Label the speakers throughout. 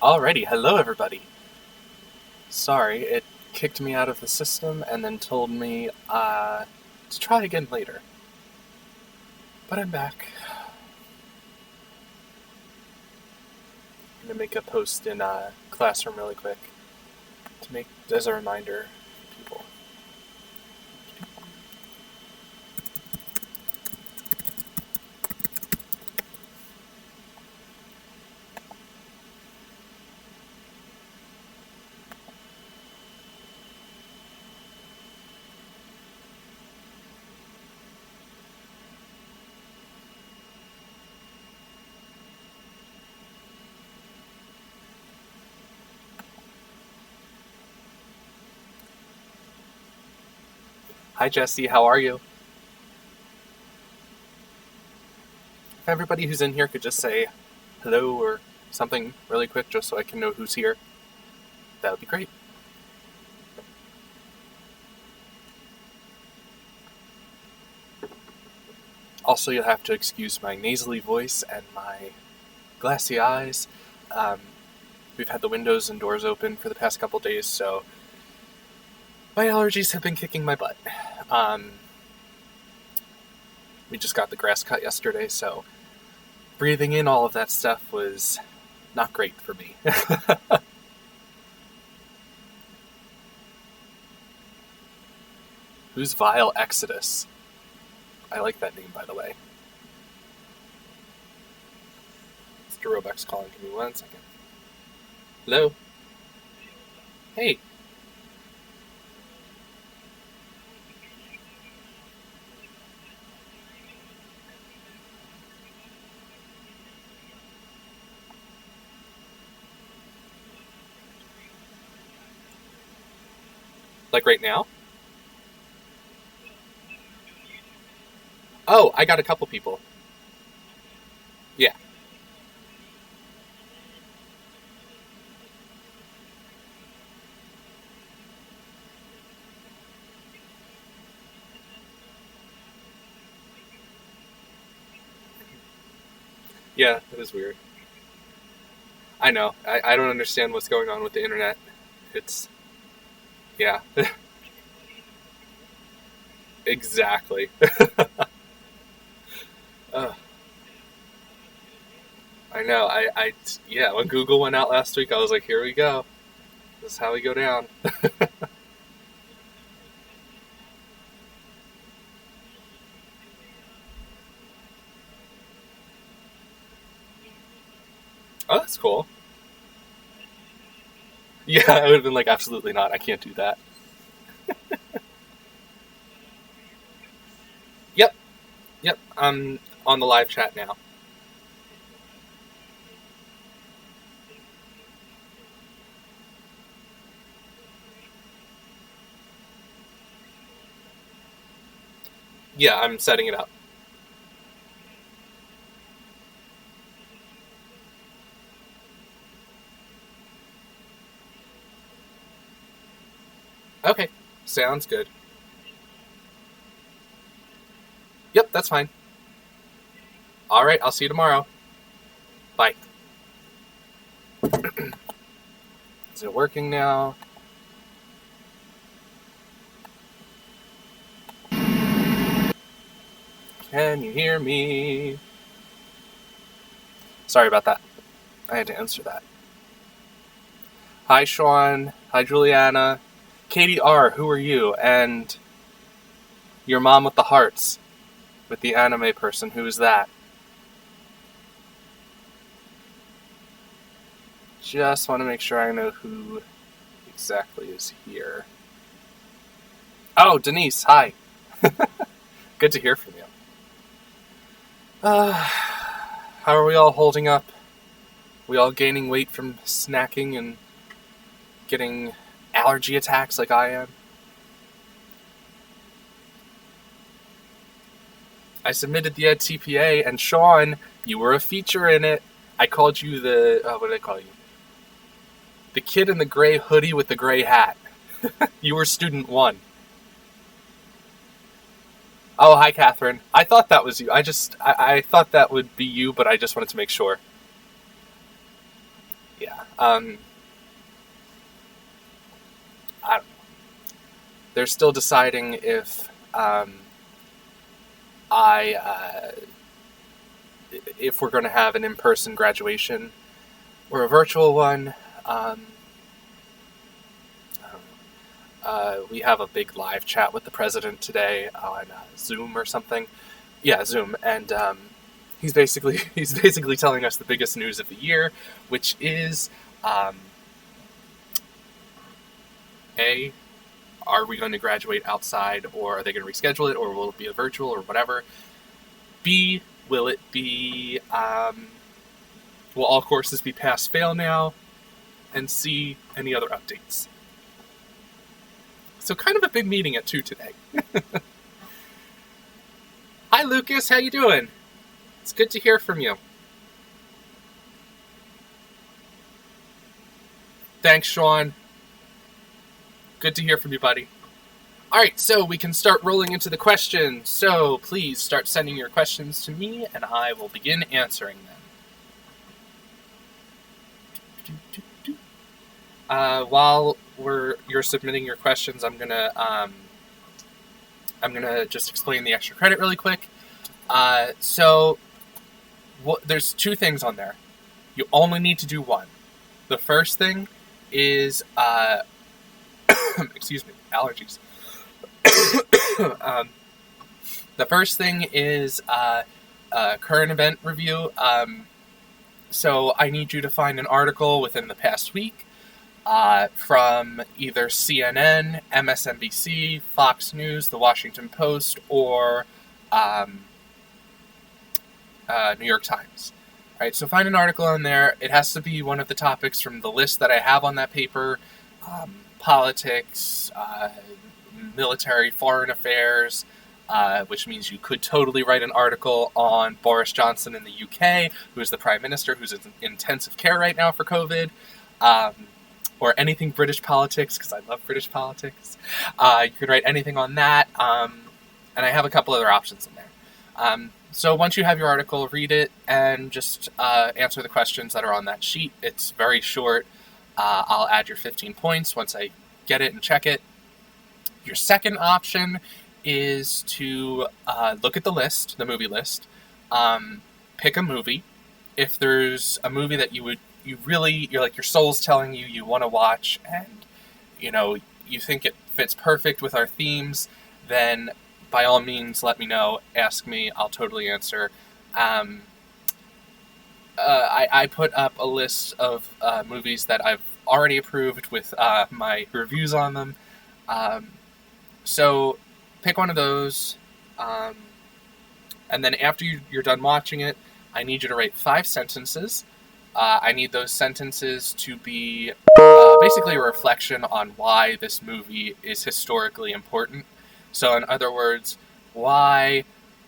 Speaker 1: Alrighty, hello everybody. Sorry, it kicked me out of the system and then told me to try again later. But I'm back. I'm gonna make a post in Classroom really quick to make as a reminder for people. Hi Jesse, how are you? If everybody who's in here could just say hello or something really quick just so I can know who's here, that would be great. Also, you'll have to excuse my nasally voice and my glassy eyes. We've had the windows and doors open for the past couple days, so my allergies have been kicking my butt. We just got the grass cut yesterday, so breathing in all of that stuff was not great for me. Who's Vile Exodus? I like that name, by the way. Mr. Robeck's calling. Give me 1 second. Hello? Hey. Like right now? Oh, I got a couple people. Yeah. Yeah, it is weird. I know. I don't understand what's going on with the internet. It's... yeah. Exactly. uh, I know. Yeah, when Google went out last week, I was like, here we go. This is how we go down. Oh, that's cool. Yeah, I would have been like, absolutely not. I can't do that. Yep, yep. I'm on the live chat now. Yeah, I'm setting it up. Okay, sounds good. Yep, that's fine. All right, I'll see you tomorrow. Bye. Is it working now? Can you hear me? Sorry about that. I had to answer that. Hi, Sean. Hi, Juliana. Katie R., who are you? And your mom with the hearts, with the anime person. Who is that? Just want to make sure I know who exactly is here. Oh, Denise. Hi. Good to hear from you. How are we all holding up? We all gaining weight from snacking and getting allergy attacks like I am? I submitted the Ed TPA, and Sean, you were a feature in it. I called you the... what did I call you? The kid in the gray hoodie with the gray hat. You were student 1. Oh, hi, Catherine. I thought that was you. I thought that would be you, but I just wanted to make sure. Yeah. I don't know. They're still deciding I if we're going to have an in-person graduation or a virtual one. I don't know. We have a big live chat with the president today on Zoom or something. Yeah, Zoom, and he's basically telling us the biggest news of the year, which is um, a are we going to graduate outside, or are they going to reschedule it, or will it be a virtual or whatever? B, will it be will all courses be pass fail now? And C, any other updates? So kind of a big meeting at 2 today. Hi Lucas, how you doing? It's good to hear from you. Thanks, Sean. Good to hear from you, buddy. Alright, so we can start rolling into the questions. So please start sending your questions to me, and I will begin answering them. While you're submitting your questions, I'm gonna just explain the extra credit really quick. There's 2 things on there. You only need to do one. The first thing is excuse me, allergies. The first thing is current event review. So I need you to find an article within the past week from either CNN, MSNBC, Fox News, The Washington Post, or New York Times. All right, so find an article in there. It has to be one of the topics from the list that I have on that paper: politics, military, foreign affairs, which means you could totally write an article on Boris Johnson in the UK, who is the Prime Minister, who's in intensive care right now for COVID, or anything British politics, because I love British politics. You could write anything on that, and I have a couple other options in there. So once you have your article, read it and just answer the questions that are on that sheet. It's very short. I'll add your 15 points once I get it and check it. Your second option is to look at the list, the movie list, pick a movie. If there's a movie that you're like your soul's telling you want to watch, and you think it fits perfect with our themes, then by all means let me know, ask me, I'll totally answer. I put up a list of movies that I've already approved with my reviews on them. So pick one of those, and then after you're done watching it, I need you to write 5 sentences. I need those sentences to be basically a reflection on why this movie is historically important. So in other words, why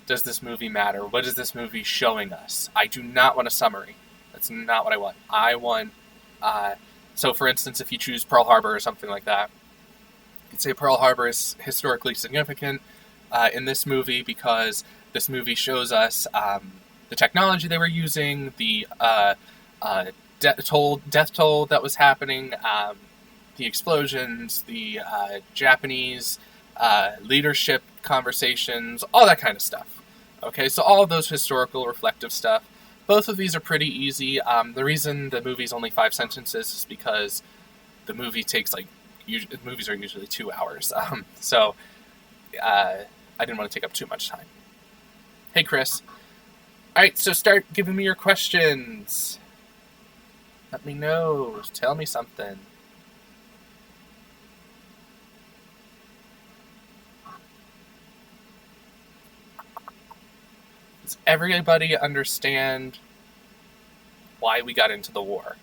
Speaker 1: does this movie matter? What is this movie showing us? I do not want a summary. That's not what I want. I want, so for instance, if you choose Pearl Harbor or something like that, you could say Pearl Harbor is historically significant in this movie because this movie shows us the technology they were using, the death toll that was happening, the explosions, the Japanese leadership conversations, all that kind of stuff. Okay, so all of those historical reflective stuff. Both of these are pretty easy. The reason the movie's only 5 sentences is because the movie takes movies are usually 2 hours. So I didn't want to take up too much time. Hey, Chris. All right, so start giving me your questions. Let me know. Tell me something. Does everybody understand why we got into the war?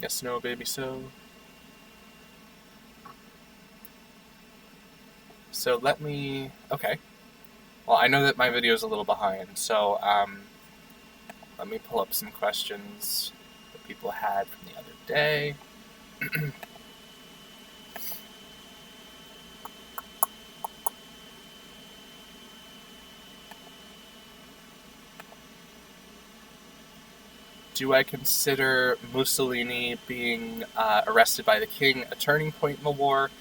Speaker 1: Yes, no, baby, so. So let me, okay. Well, I know that my video is a little behind, so let me pull up some questions that people had from the other day. Do I consider Mussolini being arrested by the king a turning point in the war?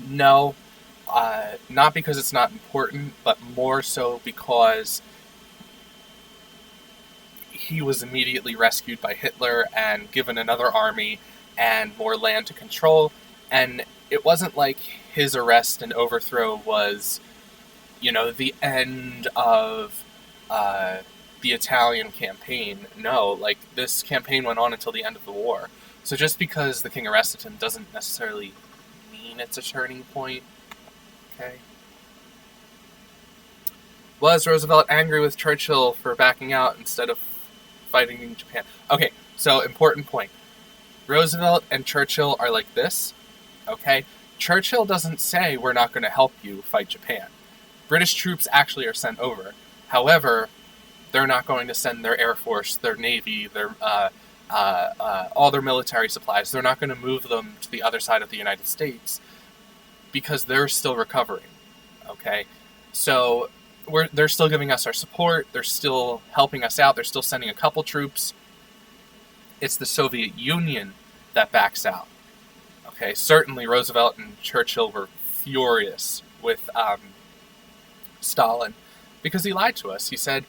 Speaker 1: No. Not because it's not important, but more so because he was immediately rescued by Hitler and given another army and more land to control. And it wasn't like his arrest and overthrow was, the end of the Italian campaign. No, like, this campaign went on until the end of the war. So just because the king arrested him doesn't necessarily mean it's a turning point. Okay. Was Roosevelt angry with Churchill for backing out instead of fighting in Japan? Okay, so important point. Roosevelt and Churchill are like this, okay? Churchill doesn't say, we're not going to help you fight Japan. British troops actually are sent over. However, they're not going to send their Air Force, their Navy, their all their military supplies. They're not going to move them to the other side of the United States because they're still recovering, okay? So they're still giving us our support. They're still helping us out. They're still sending a couple troops. It's the Soviet Union that backs out. Okay, certainly Roosevelt and Churchill were furious with Stalin because he lied to us. He said,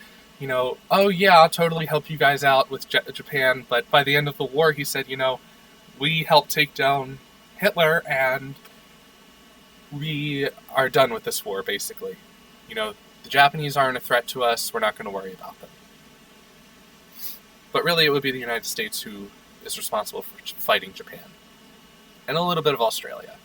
Speaker 1: oh yeah, I'll totally help you guys out with Japan. But by the end of the war, he said, we helped take down Hitler and we are done with this war, basically. The Japanese aren't a threat to us. We're not going to worry about them. But really, it would be the United States who is responsible for fighting Japan. And a little bit of Australia.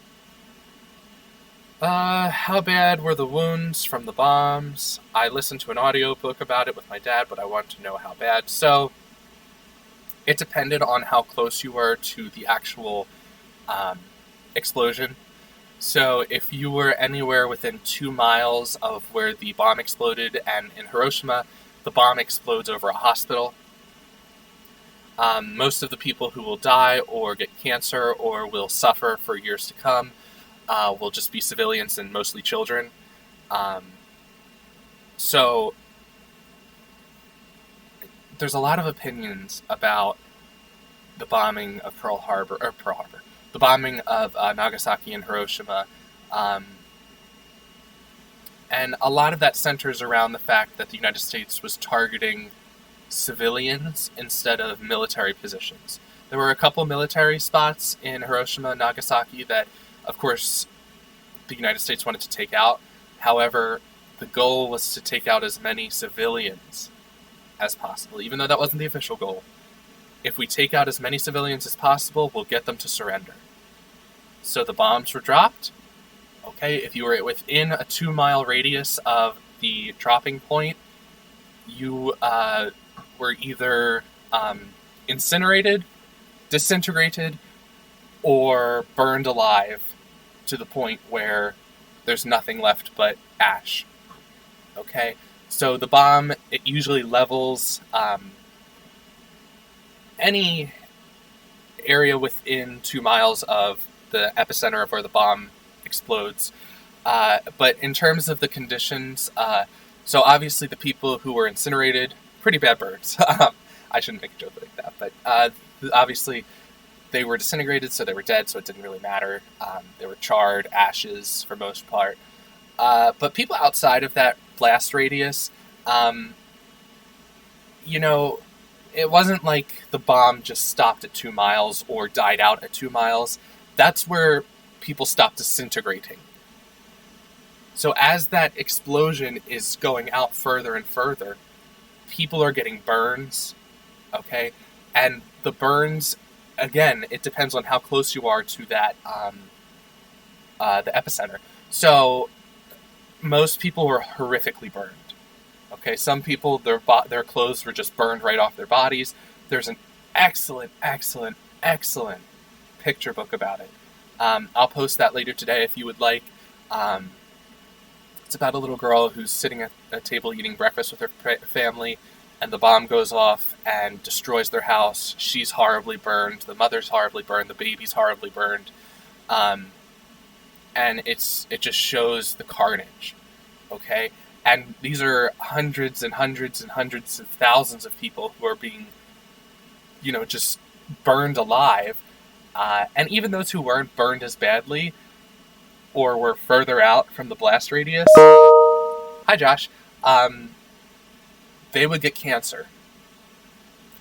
Speaker 1: How bad were the wounds from the bombs? I listened to an audiobook about it with my dad, but I want to know how bad. So, it depended on how close you were to the actual explosion. So if you were anywhere within 2 miles of where the bomb exploded, and in Hiroshima, the bomb explodes over a hospital, most of the people who will die or get cancer or will suffer for years to come will just be civilians and mostly children. So there's a lot of opinions about the bombing of the bombing of Nagasaki and Hiroshima. And a lot of that centers around the fact that the United States was targeting civilians instead of military positions. There were a couple military spots in Hiroshima and Nagasaki that, of course, the United States wanted to take out. However, the goal was to take out as many civilians as possible, even though that wasn't the official goal. If we take out as many civilians as possible, we'll get them to surrender. So the bombs were dropped. Okay, if you were within a 2-mile radius of the dropping point, you were either incinerated, disintegrated, or burned alive to the point where there's nothing left but ash. Okay, so the bomb, it usually levels any area within 2 miles of the epicenter of where the bomb explodes. But in terms of the conditions, so obviously the people who were incinerated, pretty bad burns. I shouldn't make a joke like that, but obviously they were disintegrated, so they were dead, so it didn't really matter. They were charred, ashes for most part. But people outside of that blast radius, it wasn't like the bomb just stopped at 2 miles or died out at 2 miles. That's where people stopped disintegrating. So as that explosion is going out further and further, people are getting burns, okay? And the burns, again, it depends on how close you are to that, the epicenter. So most people were horrifically burned. Okay, some people, their clothes were just burned right off their bodies. There's an excellent picture book about it. I'll post that later today if you would like. It's about a little girl who's sitting at a table eating breakfast with her family, and the bomb goes off and destroys their house. She's horribly burned. The mother's horribly burned. The baby's horribly burned. And it just shows the carnage. Okay? And these are hundreds and hundreds and hundreds of thousands of people who are being, just burned alive. And even those who weren't burned as badly or were further out from the blast radius, hi Josh, they would get cancer.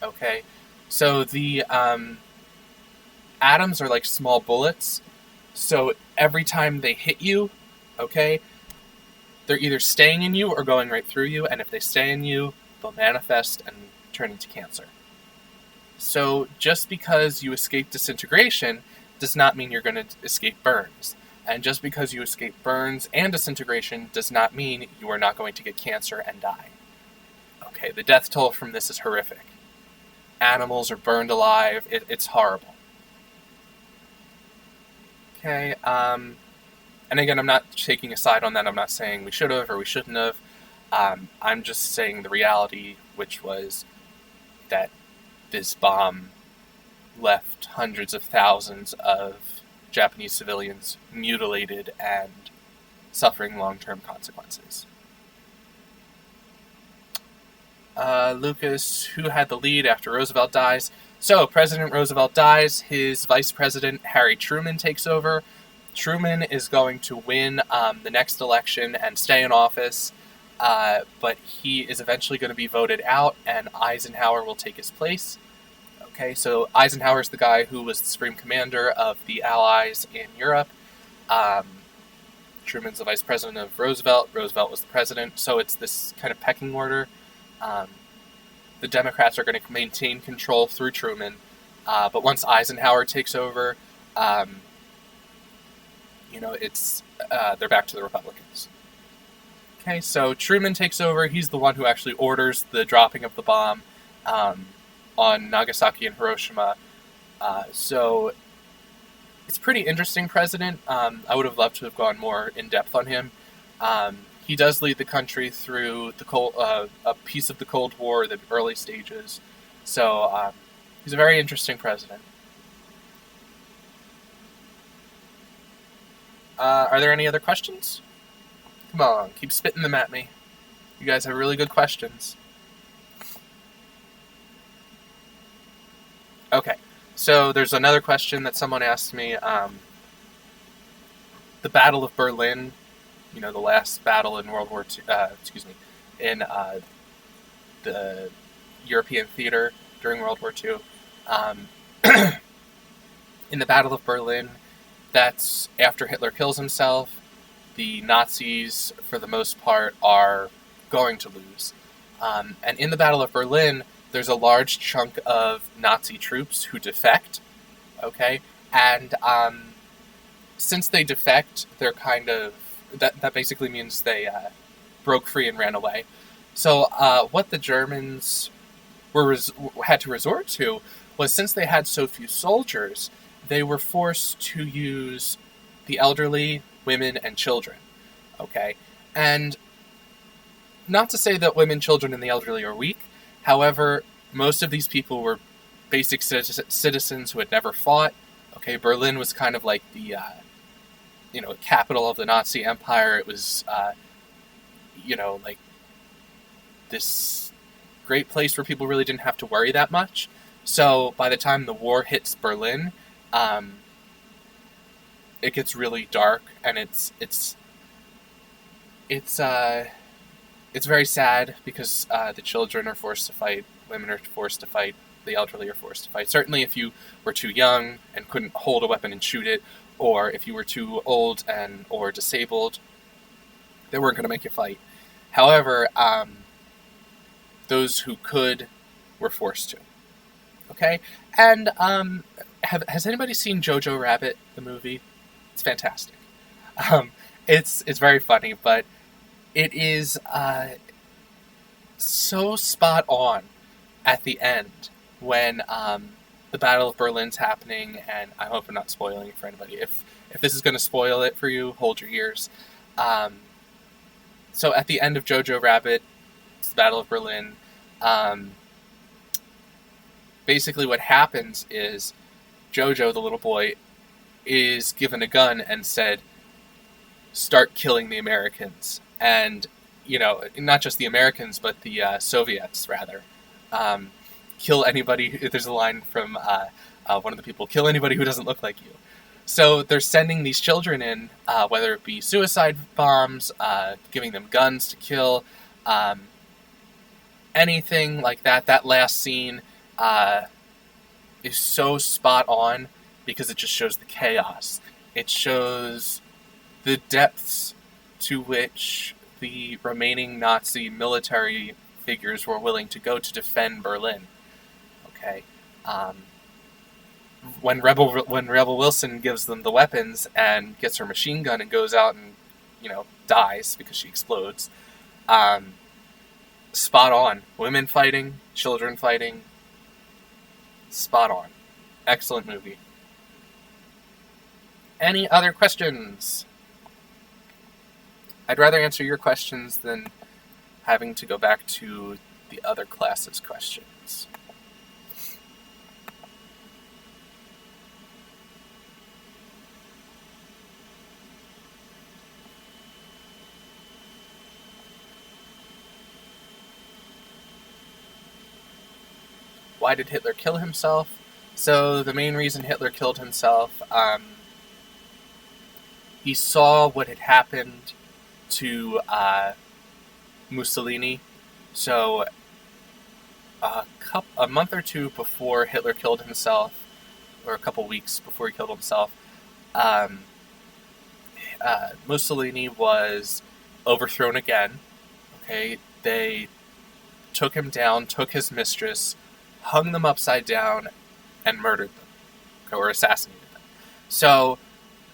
Speaker 1: Okay, so the atoms are like small bullets, so every time they hit you, okay, they're either staying in you or going right through you, and if they stay in you, they'll manifest and turn into cancer. So just because you escape disintegration does not mean you're going to escape burns. And just because you escape burns and disintegration does not mean you are not going to get cancer and die. Okay, the death toll from this is horrific. Animals are burned alive. It's horrible. Okay, and again, I'm not taking a side on that. I'm not saying we should have or we shouldn't have. I'm just saying the reality, which was that this bomb left hundreds of thousands of Japanese civilians mutilated and suffering long-term consequences. Lucas, who had the lead after Roosevelt dies? So, President Roosevelt dies, his vice president, Harry Truman, takes over. Truman is going to win the next election and stay in office, but he is eventually going to be voted out, and Eisenhower will take his place. Okay, so Eisenhower's the guy who was the supreme commander of the Allies in Europe. Truman's the vice president of Roosevelt. Roosevelt was the president, so it's this kind of pecking order. The Democrats are going to maintain control through Truman, but once Eisenhower takes over, they're back to the Republicans. Okay, so Truman takes over. He's the one who actually orders the dropping of the bomb on Nagasaki and Hiroshima. So it's a pretty interesting president. I would have loved to have gone more in depth on him. He does lead the country through a piece of the Cold War, the early stages. So he's a very interesting president. Are there any other questions? Come on, keep spitting them at me. You guys have really good questions. Okay, so there's another question that someone asked me. The Battle of Berlin, the last battle in World War II, in the European theater during World War II. In the Battle of Berlin, that's after Hitler kills himself. The Nazis, for the most part, are going to lose. And in the Battle of Berlin, there's a large chunk of Nazi troops who defect, okay? And since they defect, they're kind of... That basically means they broke free and ran away. So what the Germans had to resort to was, since they had so few soldiers, they were forced to use the elderly, women, and children, okay? And not to say that women, children, and the elderly are weak. However, most of these people were basic citizens who had never fought. Okay, Berlin was kind of like the, capital of the Nazi Empire. It was, like this great place where people really didn't have to worry that much. So by the time the war hits Berlin, it gets really dark, and it's very sad because the children are forced to fight, women are forced to fight, the elderly are forced to fight. Certainly if you were too young and couldn't hold a weapon and shoot it, or if you were too old or disabled, they weren't going to make you fight. However, those who could were forced to. Okay? And has anybody seen Jojo Rabbit, the movie? It's fantastic. It's very funny, but it is so spot on at the end when the Battle of Berlin's happening, and I hope I'm not spoiling it for anybody. If this is going to spoil it for you, hold your ears. So at the end of Jojo Rabbit, it's the Battle of Berlin, basically what happens is Jojo, the little boy, is given a gun and said, start killing the Americans. And, not just the Americans, but the Soviets, rather. Kill anybody. There's a line from one of the people, kill anybody who doesn't look like you. So they're sending these children in, whether it be suicide bombs, giving them guns to kill, anything like that. That last scene is so spot on because it just shows the chaos. It shows the depths to which the remaining Nazi military figures were willing to go to defend Berlin. Okay, when Rebel Wilson gives them the weapons and gets her machine gun and goes out and dies because she explodes. Spot on. Women fighting, children fighting. Spot on. Excellent movie. Any other questions? I'd rather answer your questions than having to go back to the other class's questions. Why did Hitler kill himself? So the main reason Hitler killed himself, he saw what had happened to Mussolini. So a month or two before Hitler killed himself, or a couple weeks before he killed himself, Mussolini was overthrown again. Okay, they took him down, took his mistress, hung them upside down, and murdered them, or assassinated them. So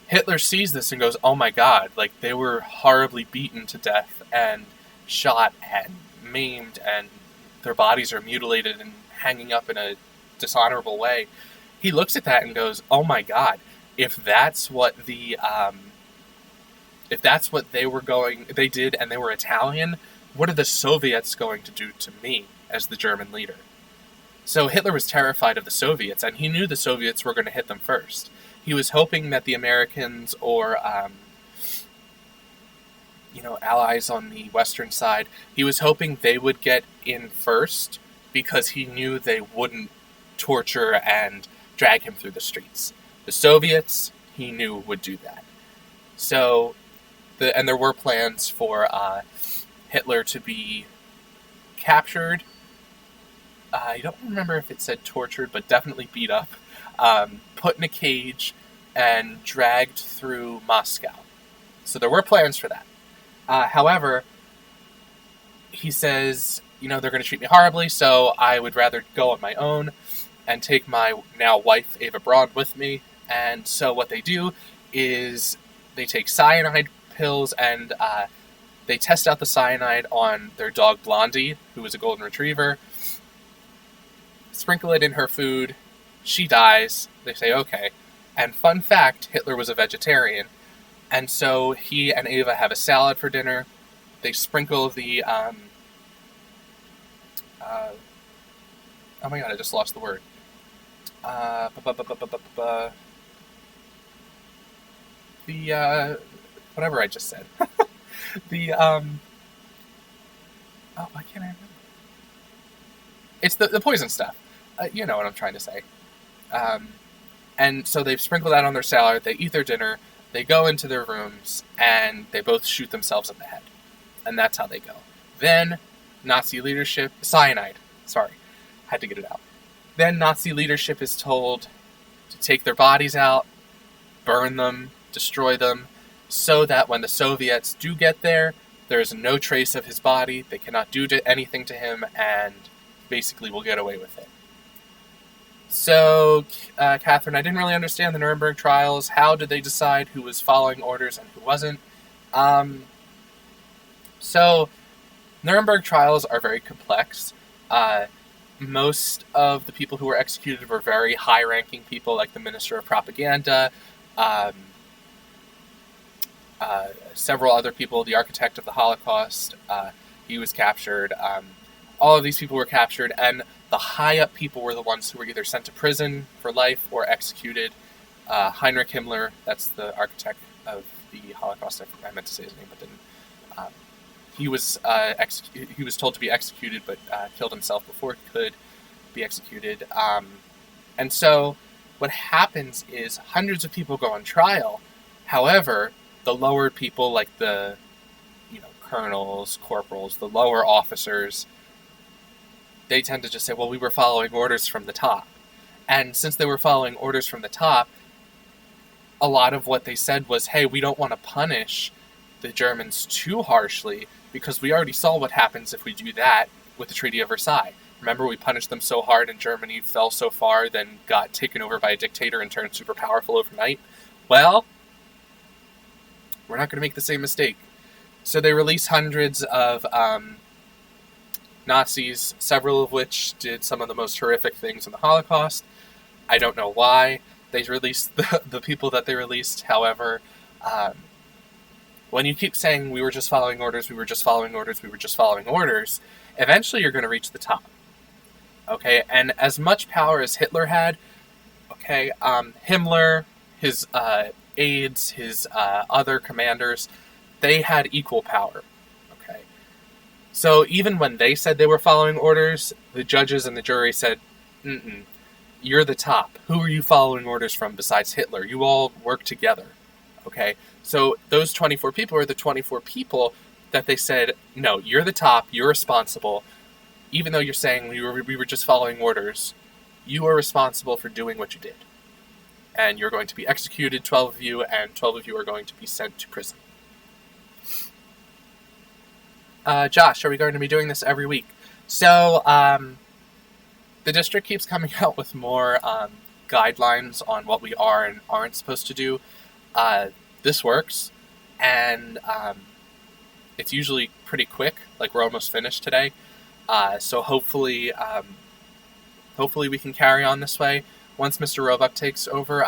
Speaker 1: Hitler sees this and goes, oh my god, like, they were horribly beaten to death and shot and maimed, and their bodies are mutilated and hanging up in a dishonorable way. He looks at that and goes, oh my god, if that's what they did and they were Italian, what are the Soviets going to do to me as the German leader? So Hitler was terrified of the Soviets, and he knew the Soviets were going to hit them first. He was hoping that the Americans or, allies on the Western side, he was hoping they would get in first because he knew they wouldn't torture and drag him through the streets. The Soviets, he knew, would do that. So, and there were plans for Hitler to be captured. I don't remember if it said tortured, but definitely beat up, put in a cage, and dragged through Moscow. So there were plans for that. However, he says, they're going to treat me horribly, so I would rather go on my own and take my now wife, Eva Braun, with me. And so what they do is they take cyanide pills and they test out the cyanide on their dog Blondie, who is a golden retriever. Sprinkle it in her food. She dies. They say, okay. And fun fact, Hitler was a vegetarian. And so he and Eva have a salad for dinner. They sprinkle the... oh my god, I just lost the word. Whatever I just said. Why can't I remember? It's the poison stuff. You know what I'm trying to say. And so they sprinkle that on their salad, they eat their dinner, they go into their rooms, and they both shoot themselves in the head. And that's how they go. Then, Nazi leadership... Cyanide. Sorry. Had to get it out. Then Nazi leadership is told to take their bodies out, burn them, destroy them, so that when the Soviets do get there, there is no trace of his body, they cannot do anything to him, and basically will get away with it. So, Catherine, I didn't really understand the Nuremberg trials. How did they decide who was following orders and who wasn't? So, Nuremberg trials are very complex. Most of the people who were executed were very high-ranking people, like the Minister of Propaganda, several other people, the architect of the Holocaust, he was captured. All of these people were captured, and the high-up people were the ones who were either sent to prison for life or executed. Heinrich Himmler, that's the architect of the Holocaust. I meant to say his name, but didn't. he was he was told to be executed, but killed himself before he could be executed. And so what happens is hundreds of people go on trial. However, the lower people, like the colonels, corporals, the lower officers, they tend to just say, well, we were following orders from the top. And since they were following orders from the top, a lot of what they said was, hey, we don't want to punish the Germans too harshly because we already saw what happens if we do that with the Treaty of Versailles. Remember, we punished them so hard and Germany fell so far, then got taken over by a dictator and turned super powerful overnight? Well, we're not going to make the same mistake. So they release hundreds of Nazis, several of which did some of the most horrific things in the Holocaust. I don't know why they released the people that they released. However, when you keep saying we were just following orders, we were just following orders, we were just following orders, eventually you're going to reach the top. Okay, and as much power as Hitler had, okay, Himmler, his aides, his other commanders, they had equal power. Okay, so even when they said they were following orders, the judges and the jury said, you're the top. Who are you following orders from besides Hitler? You all work together. Okay, so those 24 people are the 24 people that they said, no, you're the top, you're responsible. Even though you're saying we were just following orders, you are responsible for doing what you did. And you're going to be executed, 12 of you, and 12 of you are going to be sent to prison. Josh, are we going to be doing this every week? So, the district keeps coming out with more guidelines on what we are and aren't supposed to do. This works, and it's usually pretty quick. Like, we're almost finished today. So hopefully we can carry on this way. Once Mr. Roebuck takes over,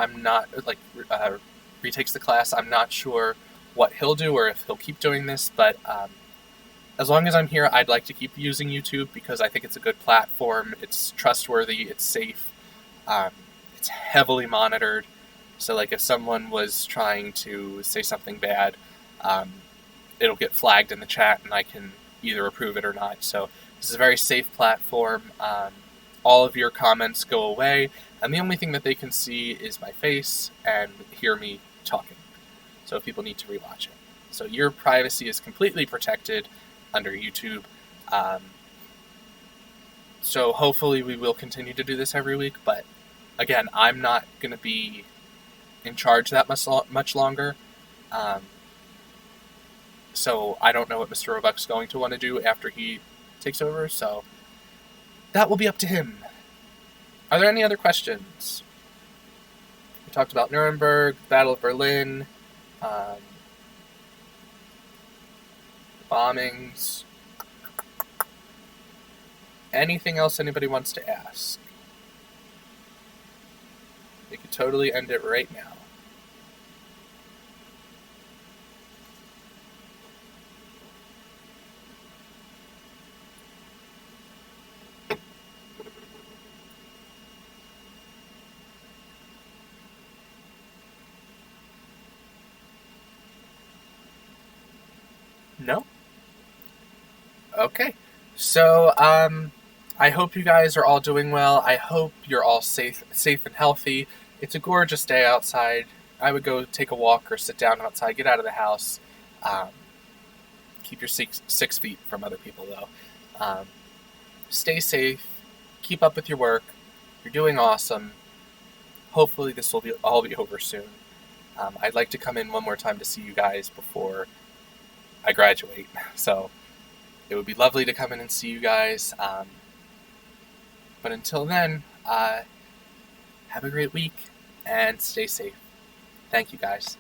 Speaker 1: retakes the class, I'm not sure what he'll do or if he'll keep doing this, but as long as I'm here, I'd like to keep using YouTube because I think it's a good platform. It's trustworthy, it's safe, it's heavily monitored. So like if someone was trying to say something bad, it'll get flagged in the chat and I can either approve it or not. So this is a very safe platform. All of your comments go away, and the only thing that they can see is my face and hear me talking. So if people need to rewatch it. So your privacy is completely protected under YouTube. So hopefully we will continue to do this every week, but again, I'm not going to be in charge that much longer. So I don't know what Mr. Roebuck's going to want to do after he takes over, so that will be up to him. Are there any other questions? We talked about Nuremberg, Battle of Berlin, bombings. Anything else anybody wants to ask? We could totally end it right now. No? Okay. So, I hope you guys are all doing well. I hope you're all safe and healthy. It's a gorgeous day outside. I would go take a walk or sit down outside, get out of the house. Keep your 6 feet from other people, though. Stay safe. Keep up with your work. You're doing awesome. Hopefully this will all be over soon. I'd like to come in one more time to see you guys before I graduate. So it would be lovely to come in and see you guys. But until then, have a great week and stay safe. Thank you, guys.